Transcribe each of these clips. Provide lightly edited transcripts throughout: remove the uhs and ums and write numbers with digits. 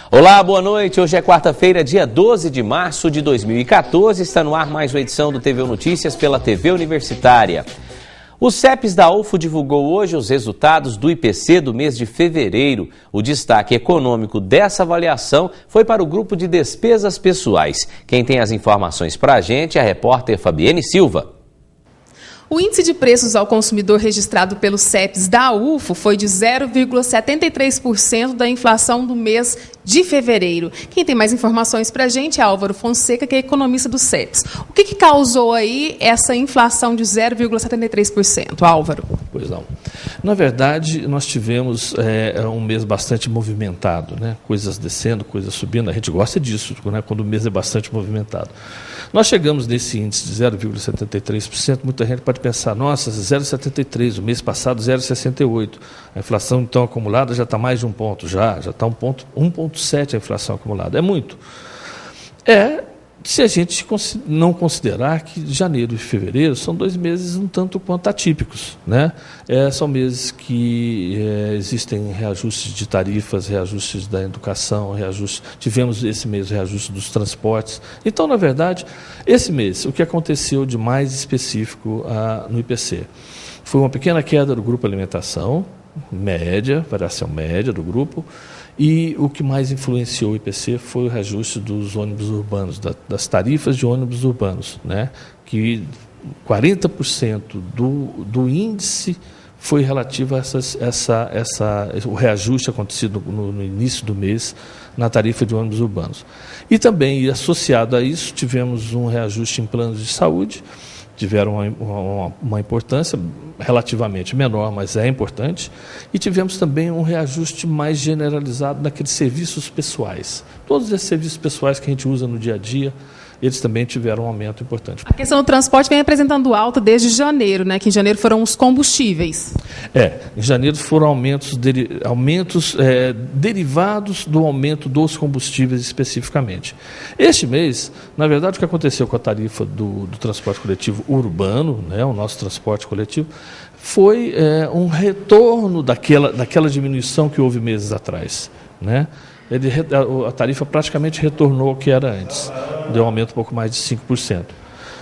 Olá, boa noite. Hoje é quarta-feira, dia 12 de março de 2014. Está no ar mais uma edição do TVU Notícias pela TV Universitária. O CEPES da UFO divulgou hoje os resultados do IPC do mês de fevereiro. O destaque econômico dessa avaliação foi para o grupo de despesas pessoais. Quem tem as informações para a gente é a repórter Fabienne Silva. O índice de preços ao consumidor registrado pelo CEPES da UFO foi de 0,73% da inflação do mês de fevereiro. Quem tem mais informações para a gente é Álvaro Fonseca, que é economista do CEPES. O que causou aí essa inflação de 0,73%, Álvaro? Pois não. Na verdade, nós tivemos um mês bastante movimentado, né? Coisas descendo, coisas subindo. A gente gosta disso, né? Quando o mês é bastante movimentado. Nós chegamos nesse índice de 0,73%, muita gente pode pensar, nossa, 0,73%, o mês passado 0,68%. A inflação, então, acumulada já está mais de um ponto, já está 1,7% a inflação acumulada. É muito. Se a gente não considerar que janeiro e fevereiro são 2 meses um tanto quanto atípicos, né? São meses que existem reajustes de tarifas, reajustes da educação, tivemos esse mês reajuste dos transportes. Então, na verdade, esse mês, o que aconteceu de mais específico no IPC? Foi uma pequena queda do grupo alimentação, variação média do grupo, e o que mais influenciou o IPC foi o reajuste dos ônibus urbanos, das tarifas de ônibus urbanos, né? Que 40% do índice foi relativo a o reajuste acontecido no início do mês na tarifa de ônibus urbanos. E também, associado a isso, tivemos um reajuste em planos de saúde, tiveram uma importância relativamente menor, mas é importante, e tivemos também um reajuste mais generalizado naqueles serviços pessoais. Todos esses serviços pessoais que a gente usa no dia a dia, eles também tiveram um aumento importante. A questão do transporte vem apresentando alta desde janeiro, né? Que em janeiro foram os combustíveis. Em janeiro foram aumentos derivados do aumento dos combustíveis especificamente. Este mês, na verdade, o que aconteceu com a tarifa do transporte coletivo urbano, né, o nosso transporte coletivo, foi um retorno daquela diminuição que houve meses atrás, né? A tarifa praticamente retornou ao que era antes, deu um aumento um pouco mais de 5%.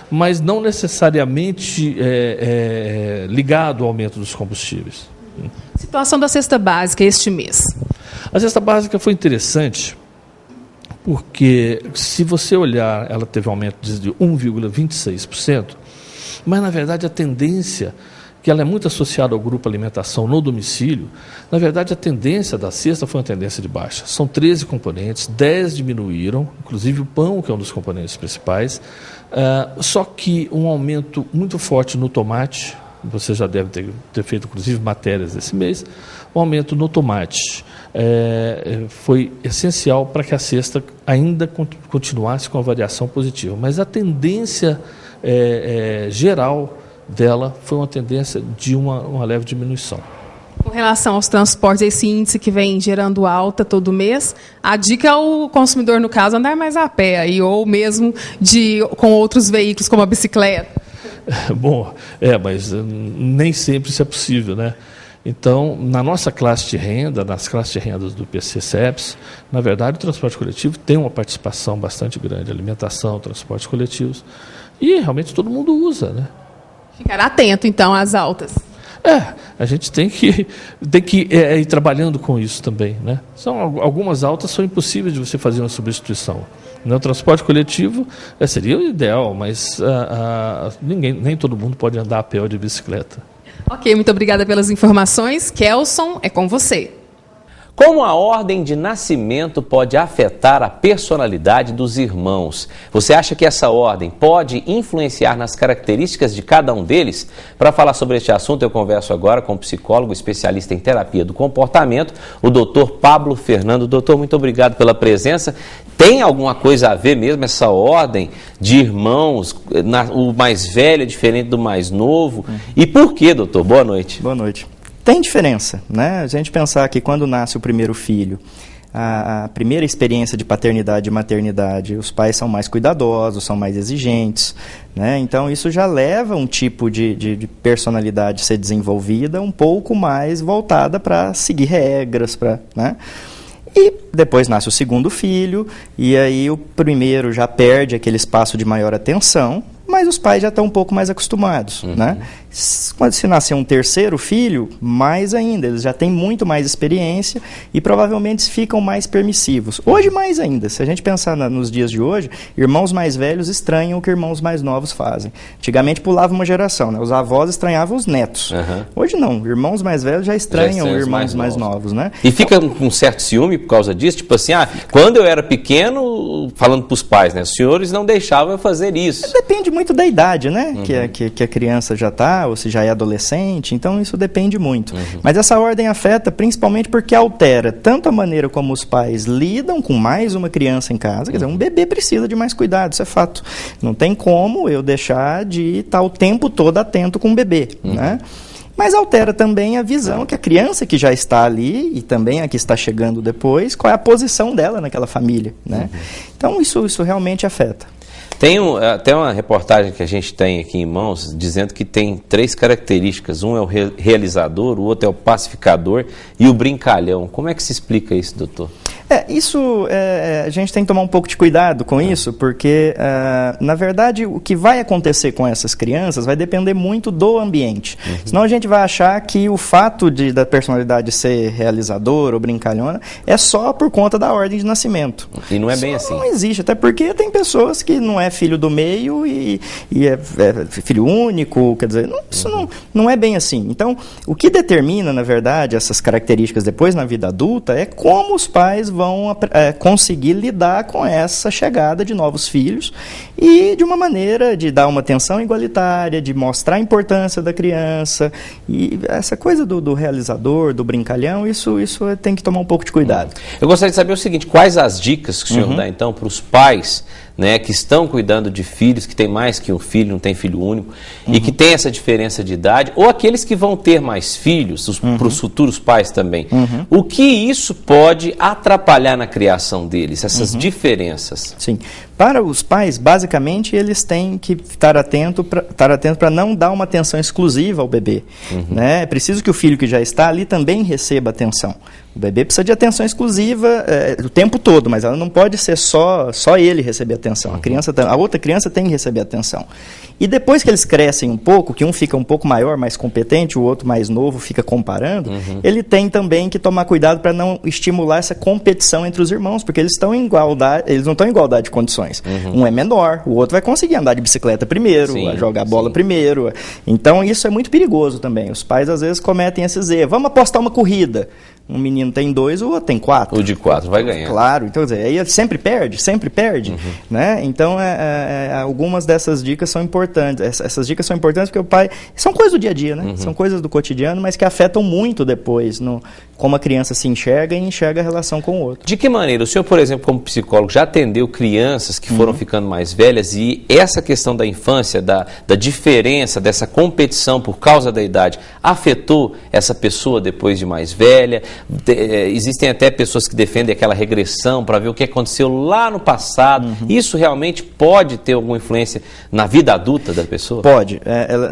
Mas não necessariamente ligado ao aumento dos combustíveis. Situação da cesta básica este mês. A cesta básica foi interessante, porque se você olhar, ela teve um aumento de 1,26%, mas na verdade a tendência, que ela é muito associada ao grupo alimentação no domicílio, na verdade a tendência da cesta foi uma tendência de baixa. São 13 componentes, 10 diminuíram, inclusive o pão, que é um dos componentes principais, só que um aumento muito forte no tomate, você já deve ter feito inclusive matérias esse mês, o aumento no tomate foi essencial para que a cesta ainda continuasse com a variação positiva, mas a tendência geral dela foi uma tendência de uma leve diminuição. Com relação aos transportes, esse índice que vem gerando alta todo mês, a dica é o consumidor, no caso, andar mais a pé, aí, ou mesmo com outros veículos, como a bicicleta. Bom, mas nem sempre isso é possível, né? Então, na nossa classe de renda, nas classes de rendas do IPC-CEPES, na verdade, o transporte coletivo tem uma participação bastante grande, alimentação, transportes coletivos, e realmente todo mundo usa, né? Ficar atento, então, às altas. A gente tem que ir trabalhando com isso também, né? Algumas altas são impossíveis de você fazer uma substituição. No transporte coletivo seria o ideal, mas nem todo mundo pode andar a pé ou de bicicleta. Ok, muito obrigada pelas informações. Kelson, é com você. Como a ordem de nascimento pode afetar a personalidade dos irmãos? Você acha que essa ordem pode influenciar nas características de cada um deles? Para falar sobre este assunto, eu converso agora com o psicólogo especialista em terapia do comportamento, o doutor Pablo Fernando. Doutor, muito obrigado pela presença. Tem alguma coisa a ver mesmo essa ordem de irmãos? O mais velho é diferente do mais novo? E por quê, doutor? Boa noite. Boa noite. Tem diferença, né? A gente pensar que quando nasce o primeiro filho, a primeira experiência de paternidade e maternidade, os pais são mais cuidadosos, são mais exigentes, né? Então isso já leva um tipo de personalidade a ser desenvolvida um pouco mais voltada para seguir regras, né? E depois nasce o segundo filho, e aí o primeiro já perde aquele espaço de maior atenção, mas os pais já estão um pouco mais acostumados, né? Quando se nascer um terceiro filho, mais ainda, eles já têm muito mais experiência e provavelmente ficam mais permissivos. Hoje mais ainda, se a gente pensar nos dias de hoje, irmãos mais velhos estranham o que irmãos mais novos fazem. Antigamente pulava uma geração, né? Os avós estranhavam os netos. Hoje não, irmãos mais velhos já estranham irmãos mais novos, né? E fica com um certo ciúme por causa disso, tipo assim, quando eu era pequeno, falando para os pais, né? Os senhores não deixavam eu fazer isso. Depende muito da idade, né? Que a criança já está, ou se já é adolescente, então isso depende muito. Mas essa ordem afeta principalmente porque altera tanto a maneira como os pais lidam com mais uma criança em casa, quer dizer, um bebê precisa de mais cuidado, isso é fato. Não tem como eu deixar de estar o tempo todo atento com o bebê, né? Mas altera também a visão que a criança que já está ali, e também a que está chegando depois, qual é a posição dela naquela família, né? Então isso realmente afeta. Tem até uma reportagem que a gente tem aqui em mãos, dizendo que tem 3 características. Um é o realizador, o outro é o pacificador e o brincalhão. Como é que se explica isso, doutor? A gente tem que tomar um pouco de cuidado com isso, porque, na verdade, o que vai acontecer com essas crianças vai depender muito do ambiente. Senão a gente vai achar que o fato da personalidade ser realizador ou brincalhona é só por conta da ordem de nascimento. E não é bem assim. Não existe, até porque tem pessoas que não é filho do meio e é filho único, quer dizer, isso não é bem assim. Então, o que determina, na verdade, essas características depois na vida adulta é como os pais vão conseguir lidar com essa chegada de novos filhos e de uma maneira de dar uma atenção igualitária, de mostrar a importância da criança, e essa coisa do realizador, do brincalhão, isso tem que tomar um pouco de cuidado. Eu gostaria de saber o seguinte, quais as dicas que o senhor dá então para os pais, né, que estão cuidando de filhos, que tem mais que um filho, não tem filho único, e que tem essa diferença de idade, ou aqueles que vão ter mais filhos, para os futuros pais também. O que isso pode atrapalhar na criação deles, essas diferenças? Sim. Para os pais, basicamente, eles têm que estar atento para não dar uma atenção exclusiva ao bebê. Né? É preciso que o filho que já está ali também receba atenção. O bebê precisa de atenção exclusiva o tempo todo, mas ela não pode ser só ele receber atenção. A outra criança tem que receber atenção. E depois que eles crescem um pouco, que um fica um pouco maior, mais competente, o outro mais novo fica comparando, ele tem também que tomar cuidado para não estimular essa competição entre os irmãos, porque eles estão em igualdade, eles não estão em igualdade de condições. Um é menor, o outro vai conseguir andar de bicicleta primeiro, jogar bola primeiro. Então isso é muito perigoso também. Os pais às vezes cometem esses erros. Vamos apostar uma corrida. Um menino tem 2, o outro tem 4. O de 4 vai ganhar. Claro, então aí sempre perde, né? Então algumas dessas dicas são importantes. Essas dicas são importantes porque o pai... São coisas do dia a dia, né? São coisas do cotidiano, mas que afetam muito depois como a criança se enxerga e enxerga a relação com o outro. De que maneira? O senhor, por exemplo, como psicólogo, já atendeu crianças que foram ficando mais velhas e essa questão da infância, da diferença, dessa competição por causa da idade, afetou essa pessoa depois de mais velha? Existem até pessoas que defendem aquela regressão para ver o que aconteceu lá no passado. Isso realmente pode ter alguma influência na vida adulta da pessoa? Pode.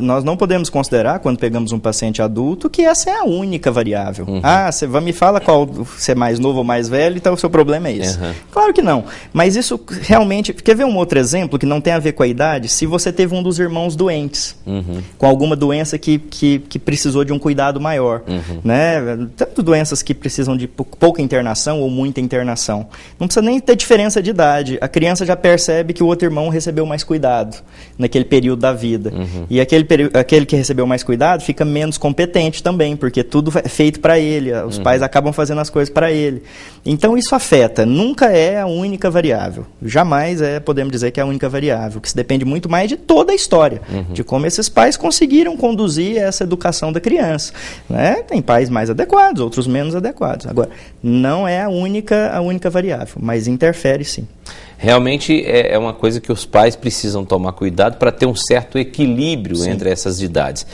Nós não podemos considerar, quando pegamos um paciente adulto, que essa é a única variável. Você me fala qual se é mais novo ou mais velho, então o seu problema é esse. Claro que não. Mas isso realmente... Quer ver um outro exemplo que não tem a ver com a idade? Se você teve um dos irmãos doentes, com alguma doença que precisou de um cuidado maior. Né? Tanto doenças que precisam de pouca internação ou muita internação. Não precisa nem ter diferença de idade. A criança já percebe que o outro irmão recebeu mais cuidado naquele período da vida. E aquele que recebeu mais cuidado fica menos competente também, porque tudo é feito para ele. Os pais acabam fazendo as coisas para ele. Então isso afeta. Nunca é a única variável. Jamais podemos dizer que é a única variável, que se depende muito mais de toda a história, de como esses pais conseguiram conduzir essa educação da criança. Né? Tem pais mais adequados, outros menos adequados. Agora, não é a única variável, mas interfere sim. Realmente é uma coisa que os pais precisam tomar cuidado para ter um certo equilíbrio entre essas idades.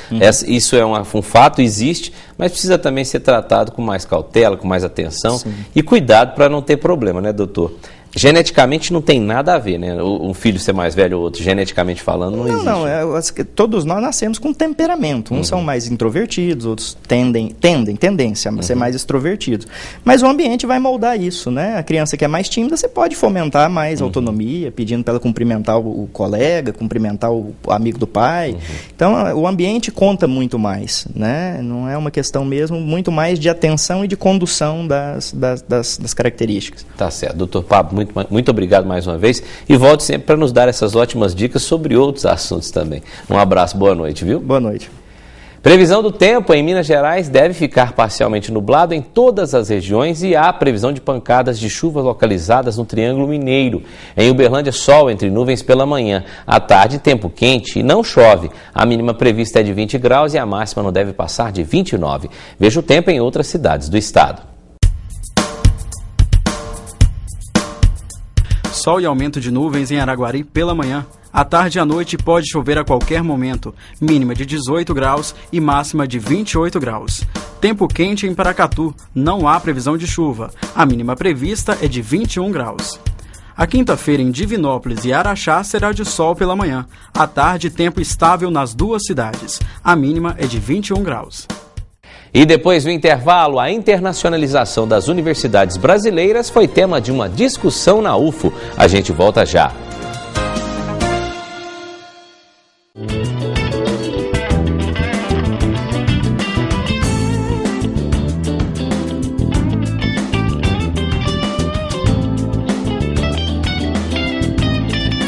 Isso é um fato, existe, mas precisa também ser tratado com mais cautela, com mais atenção e cuidado para não ter problema, né, doutor? Geneticamente não tem nada a ver, né? Um filho ser mais velho ou outro, geneticamente falando, não existe. Não, todos nós nascemos com temperamento. Uns são mais introvertidos, outros tendência a ser mais extrovertidos. Mas o ambiente vai moldar isso, né? A criança que é mais tímida, você pode fomentar mais autonomia, pedindo para ela cumprimentar o colega, cumprimentar o amigo do pai. Então, o ambiente conta muito mais, né? Não é uma questão mesmo, muito mais de atenção e de condução das características. Tá certo. Doutor Pablo, muito obrigado mais uma vez e volte sempre para nos dar essas ótimas dicas sobre outros assuntos também. Um abraço, boa noite, viu? Boa noite. Previsão do tempo em Minas Gerais deve ficar parcialmente nublado em todas as regiões e há previsão de pancadas de chuva localizadas no Triângulo Mineiro. Em Uberlândia, sol entre nuvens pela manhã. À tarde, tempo quente e não chove. A mínima prevista é de 20 graus e a máxima não deve passar de 29. Veja o tempo em outras cidades do estado. Sol e aumento de nuvens em Araguari pela manhã. À tarde e à noite pode chover a qualquer momento, mínima de 18 graus e máxima de 28 graus. Tempo quente em Paracatu, não há previsão de chuva. A mínima prevista é de 21 graus. A quinta-feira em Divinópolis e Araxá será de sol pela manhã. À tarde, tempo estável nas duas cidades. A mínima é de 21 graus. E depois do intervalo, a internacionalização das universidades brasileiras foi tema de uma discussão na UFO. A gente volta já.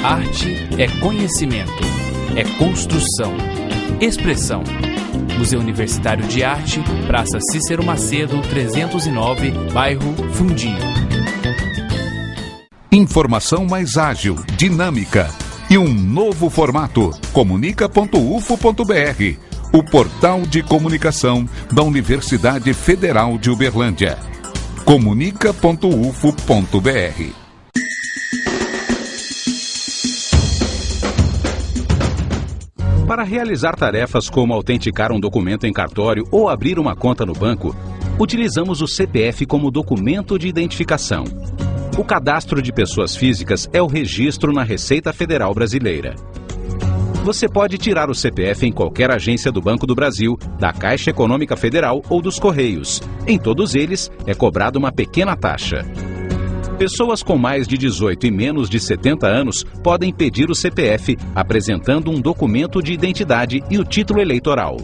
Arte é conhecimento, é construção, expressão. Museu Universitário de Arte, Praça Cícero Macedo, 309, bairro Fundinho. Informação mais ágil, dinâmica e um novo formato. Comunica.ufo.br, o portal de comunicação da Universidade Federal de Uberlândia. Comunica.ufo.br. Para realizar tarefas como autenticar um documento em cartório ou abrir uma conta no banco, utilizamos o CPF como documento de identificação. O cadastro de pessoas físicas é o registro na Receita Federal Brasileira. Você pode tirar o CPF em qualquer agência do Banco do Brasil, da Caixa Econômica Federal ou dos Correios. Em todos eles, é cobrada uma pequena taxa. Pessoas com mais de 18 e menos de 70 anos podem pedir o CPF apresentando um documento de identidade e o título eleitoral.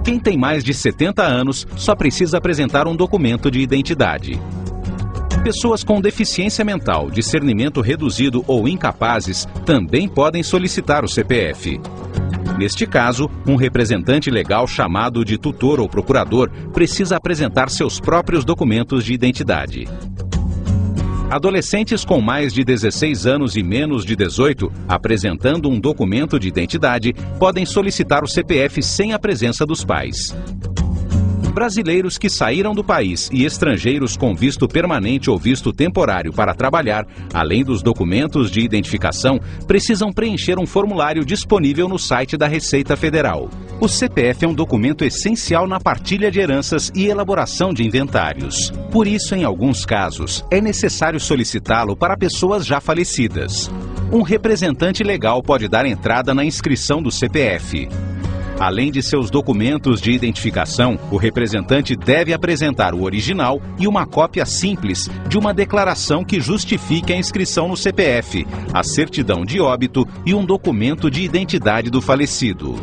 Quem tem mais de 70 anos só precisa apresentar um documento de identidade. Pessoas com deficiência mental, discernimento reduzido ou incapazes também podem solicitar o CPF. Neste caso, um representante legal chamado de tutor ou procurador precisa apresentar seus próprios documentos de identidade. Adolescentes com mais de 16 anos e menos de 18, apresentando um documento de identidade, podem solicitar o CPF sem a presença dos pais. Brasileiros que saíram do país e estrangeiros com visto permanente ou visto temporário para trabalhar, além dos documentos de identificação, precisam preencher um formulário disponível no site da Receita Federal. O CPF é um documento essencial na partilha de heranças e elaboração de inventários. Por isso, em alguns casos, é necessário solicitá-lo para pessoas já falecidas. Um representante legal pode dar entrada na inscrição do CPF. Além de seus documentos de identificação, o representante deve apresentar o original e uma cópia simples de uma declaração que justifique a inscrição no CPF, a certidão de óbito e um documento de identidade do falecido.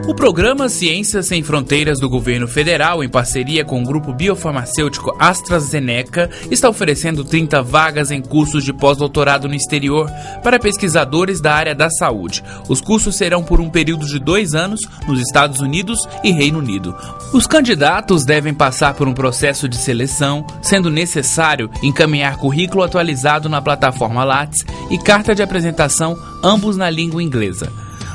O programa Ciências Sem Fronteiras do Governo Federal, em parceria com o grupo biofarmacêutico AstraZeneca, está oferecendo 30 vagas em cursos de pós-doutorado no exterior para pesquisadores da área da saúde. Os cursos serão por um período de 2 anos nos Estados Unidos e Reino Unido. Os candidatos devem passar por um processo de seleção, sendo necessário encaminhar currículo atualizado na plataforma Lattes e carta de apresentação, ambos na língua inglesa.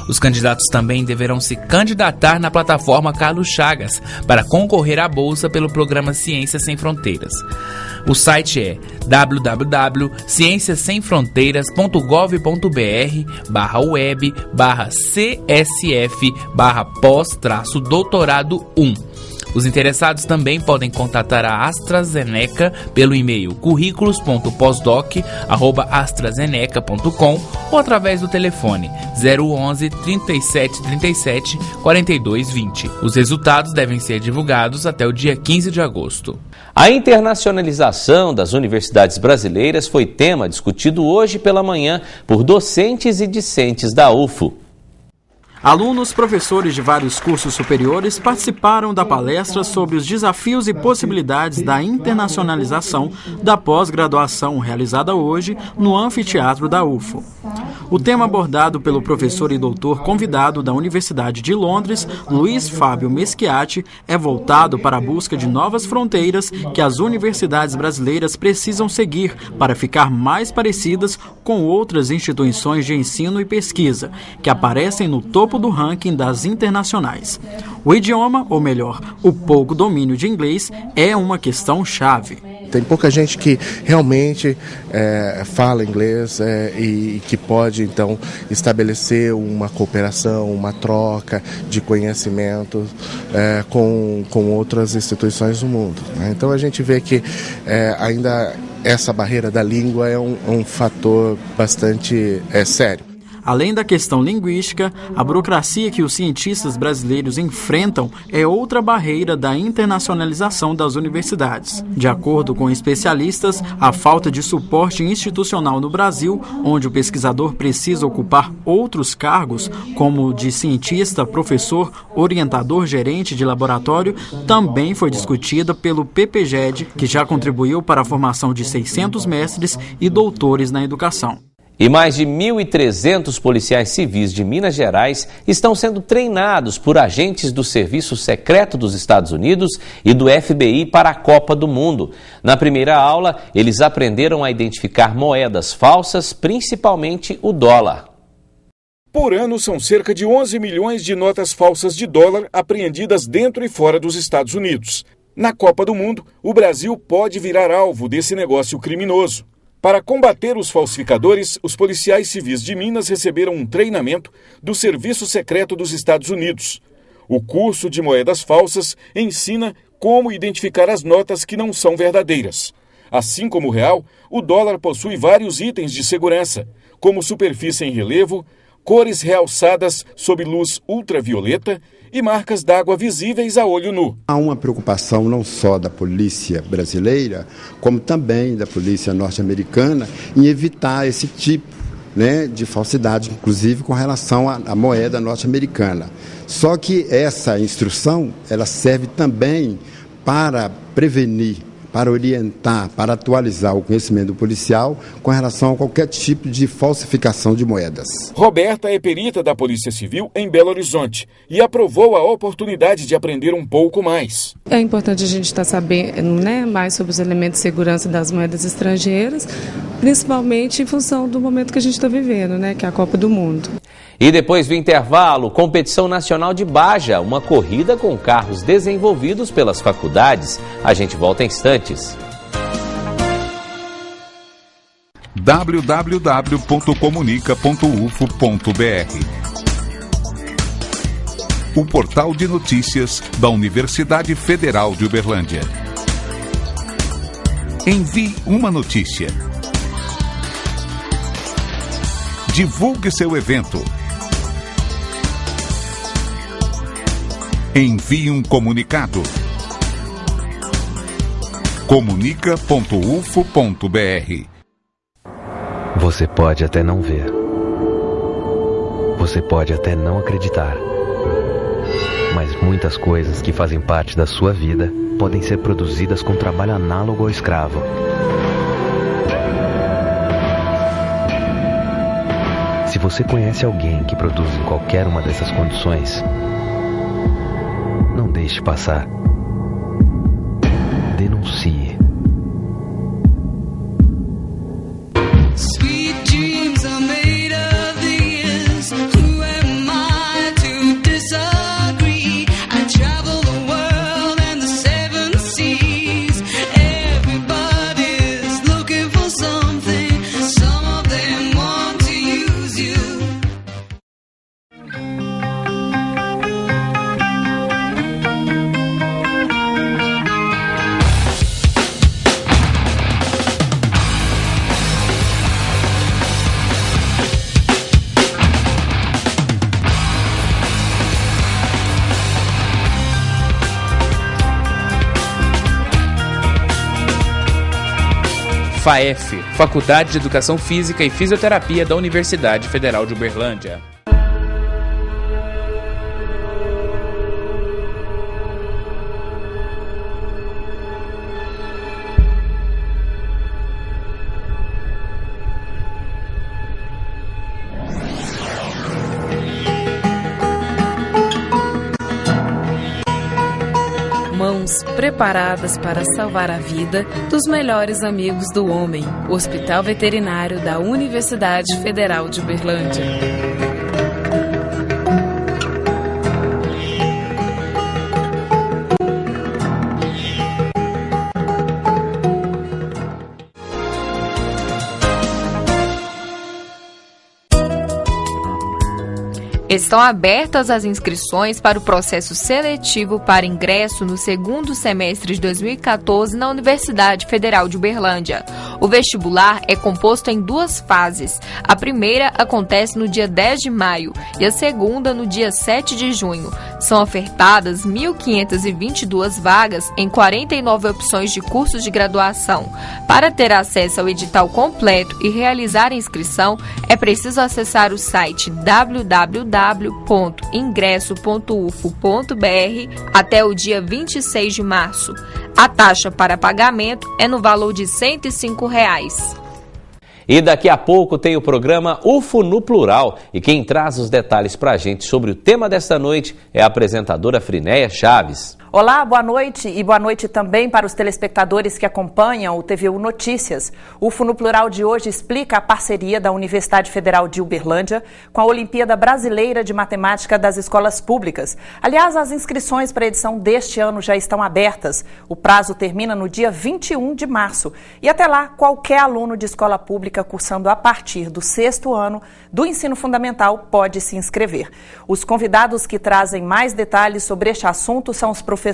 Os candidatos também deverão se candidatar na plataforma Carlos Chagas para concorrer à bolsa pelo programa Ciências Sem Fronteiras. O site é www.cienciasemfronteiras.gov.br/web/csf/pós-doutorado 1. Os interessados também podem contatar a AstraZeneca pelo e-mail currículos.postdoc@astrazeneca.com ou através do telefone 011 37 37 42 20. Os resultados devem ser divulgados até o dia 15 de agosto. A internacionalização das universidades brasileiras foi tema discutido hoje pela manhã por docentes e discentes da UFO. Alunos, professores de vários cursos superiores participaram da palestra sobre os desafios e possibilidades da internacionalização da pós-graduação realizada hoje no anfiteatro da UFO. O tema abordado pelo professor e doutor convidado da Universidade de Londres, Luiz Fábio Meschiati, é voltado para a busca de novas fronteiras que as universidades brasileiras precisam seguir para ficar mais parecidas com outras instituições de ensino e pesquisa, que aparecem no topo do ranking das internacionais. O idioma, ou melhor, o pouco domínio de inglês, é uma questão chave. Tem pouca gente que realmente fala inglês e que pode, então, estabelecer uma cooperação, uma troca de conhecimento com outras instituições do mundo, né? Então a gente vê que ainda essa barreira da língua é um fator bastante sério. Além da questão linguística, a burocracia que os cientistas brasileiros enfrentam é outra barreira da internacionalização das universidades. De acordo com especialistas, a falta de suporte institucional no Brasil, onde o pesquisador precisa ocupar outros cargos, como de cientista, professor, orientador, gerente de laboratório, também foi discutida pelo PPGED, que já contribuiu para a formação de 600 mestres e doutores na educação. E mais de 1.300 policiais civis de Minas Gerais estão sendo treinados por agentes do Serviço Secreto dos Estados Unidos e do FBI para a Copa do Mundo. Na primeira aula, eles aprenderam a identificar moedas falsas, principalmente o dólar. Por ano, são cerca de 11 milhões de notas falsas de dólar apreendidas dentro e fora dos Estados Unidos. Na Copa do Mundo, o Brasil pode virar alvo desse negócio criminoso. Para combater os falsificadores, os policiais civis de Minas receberam um treinamento do Serviço Secreto dos Estados Unidos. O curso de moedas falsas ensina como identificar as notas que não são verdadeiras. Assim como o real, o dólar possui vários itens de segurança, como superfície em relevo, cores realçadas sob luz ultravioleta e marcas d'água visíveis a olho nu. Há uma preocupação não só da polícia brasileira, como também da polícia norte-americana, em evitar esse tipo, né, de falsidade, inclusive com relação à moeda norte-americana. Só que essa instrução, ela serve também para prevenir, para orientar, para atualizar o conhecimento policial com relação a qualquer tipo de falsificação de moedas. Roberta é perita da Polícia Civil em Belo Horizonte e aprovou a oportunidade de aprender um pouco mais. É importante a gente estar sabendo, né, mais sobre os elementos de segurança das moedas estrangeiras, principalmente em função do momento que a gente está vivendo, né, que é a Copa do Mundo. E depois do intervalo, competição nacional de Baja, uma corrida com carros desenvolvidos pelas faculdades. A gente volta em instantes. www.comunica.ufo.br O portal de notícias da Universidade Federal de Uberlândia. Envie uma notícia. Divulgue seu evento. Envie um comunicado. comunica.ufo.br Você pode até não ver. Você pode até não acreditar. Mas muitas coisas que fazem parte da sua vida podem ser produzidas com trabalho análogo ao escravo. Se você conhece alguém que produz em qualquer uma dessas condições, não deixe passar. Denuncie. Sweet dreams are made of these. Who am I? something. Some of them want to use you. FAEF, Faculdade de Educação Física e Fisioterapia da Universidade Federal de Uberlândia. Mãos preparadas para salvar a vida dos melhores amigos do homem. Hospital Veterinário da Universidade Federal de Uberlândia. Estão abertas as inscrições para o processo seletivo para ingresso no segundo semestre de 2014 na Universidade Federal de Uberlândia. O vestibular é composto em duas fases. A primeira acontece no dia 10 de maio e a segunda no dia 7 de junho. São ofertadas 1.522 vagas em 49 opções de cursos de graduação. Para ter acesso ao edital completo e realizar a inscrição, é preciso acessar o site www.ingresso.ufo.br até o dia 26 de março. A taxa para pagamento é no valor de R$ 105. E daqui a pouco tem o programa UFO no Plural. E quem traz os detalhes para a gente sobre o tema desta noite é a apresentadora Frinéia Chaves. Olá, boa noite e boa noite também para os telespectadores que acompanham o TVU Notícias. O UFO no Plural de hoje explica a parceria da Universidade Federal de Uberlândia com a Olimpíada Brasileira de Matemática das Escolas Públicas. Aliás, as inscrições para a edição deste ano já estão abertas. O prazo termina no dia 21 de março. E até lá, qualquer aluno de escola pública cursando a partir do 6º ano do ensino fundamental pode se inscrever. Os convidados que trazem mais detalhes sobre este assunto são os professores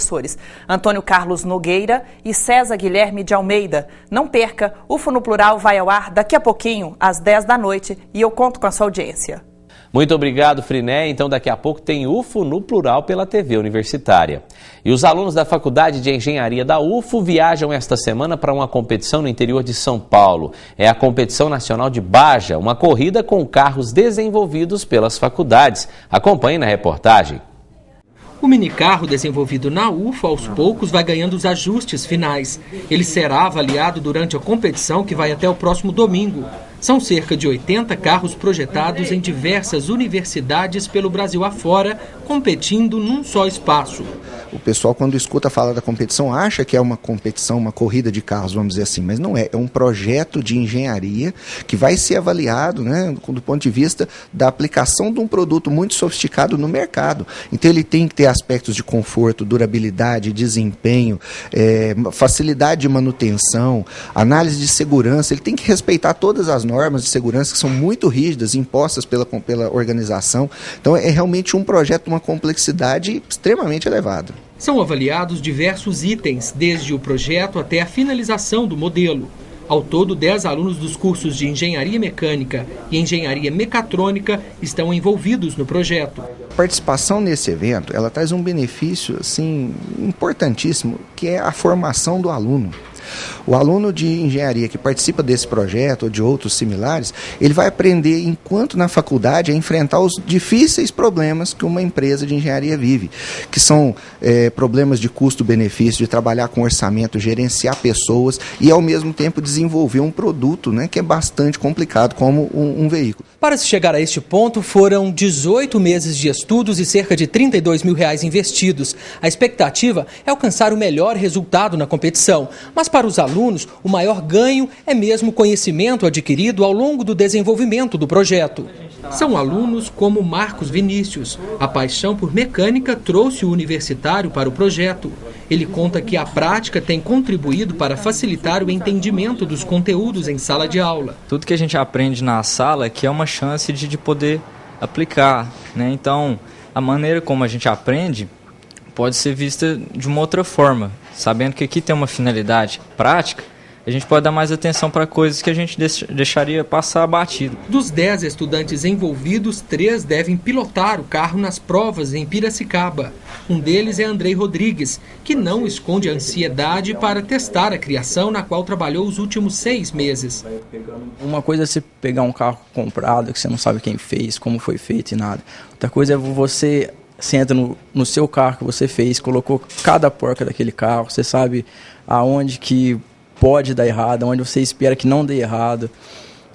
Antônio Carlos Nogueira e César Guilherme de Almeida. Não perca, UFO no Plural vai ao ar daqui a pouquinho, às 10 da noite, e eu conto com a sua audiência. Muito obrigado, Friné. Então, daqui a pouco tem UFO no Plural pela TV Universitária. E os alunos da Faculdade de Engenharia da UFO viajam esta semana para uma competição no interior de São Paulo. É a Competição Nacional de Baja, uma corrida com carros desenvolvidos pelas faculdades. Acompanhe na reportagem. O minicarro desenvolvido na UFO, aos poucos, vai ganhando os ajustes finais. Ele será avaliado durante a competição, que vai até o próximo domingo. São cerca de 80 carros projetados em diversas universidades pelo Brasil afora, competindo num só espaço. O pessoal, quando escuta falar da competição, acha que é uma competição, uma corrida de carros, vamos dizer assim, mas não é. É um projeto de engenharia que vai ser avaliado, né, do ponto de vista da aplicação de um produto muito sofisticado no mercado. Então ele tem que ter aspectos de conforto, durabilidade, desempenho, facilidade de manutenção, análise de segurança. Ele tem que respeitar todas as normas de segurança que são muito rígidas, impostas pela organização. Então é realmente um projeto de uma complexidade extremamente elevada. São avaliados diversos itens, desde o projeto até a finalização do modelo. Ao todo, 10 alunos dos cursos de Engenharia Mecânica e Engenharia Mecatrônica estão envolvidos no projeto. A participação nesse evento, ela traz um benefício assim, importantíssimo, que é a formação do aluno. O aluno de engenharia que participa desse projeto ou de outros similares, ele vai aprender, enquanto na faculdade, a enfrentar os difíceis problemas que uma empresa de engenharia vive, que são problemas de custo-benefício, de trabalhar com orçamento, gerenciar pessoas e, ao mesmo tempo, desenvolver um produto, né, que é bastante complicado, como um veículo. Para se chegar a este ponto, foram 18 meses de estudos e cerca de R$32 mil investidos. A expectativa é alcançar o melhor resultado na competição, mas para os alunos, o maior ganho é mesmo o conhecimento adquirido ao longo do desenvolvimento do projeto. São alunos como Marcos Vinícius. A paixão por mecânica trouxe o universitário para o projeto. Ele conta que a prática tem contribuído para facilitar o entendimento dos conteúdos em sala de aula. Tudo que a gente aprende na sala aqui é uma chance de poder aplicar, né? Então, a maneira como a gente aprende pode ser vista de uma outra forma, sabendo que aqui tem uma finalidade prática. A gente pode dar mais atenção para coisas que a gente deixaria passar batido. Dos 10 estudantes envolvidos, 3 devem pilotar o carro nas provas em Piracicaba. Um deles é Andrei Rodrigues, que não esconde a ansiedade para testar a criação na qual trabalhou os últimos 6 meses. Uma coisa é você pegar um carro comprado, que você não sabe quem fez, como foi feito e nada. Outra coisa é você entra no seu carro que você fez, colocou cada porca daquele carro, você sabe aonde que pode dar errado, onde você espera que não dê errado,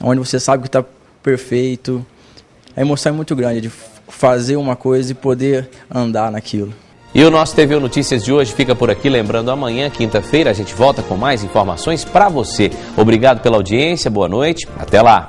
onde você sabe que está perfeito. A emoção é muito grande de fazer uma coisa e poder andar naquilo. E o nosso TV Notícias de hoje fica por aqui. Lembrando, amanhã, quinta-feira, a gente volta com mais informações para você. Obrigado pela audiência, boa noite, até lá.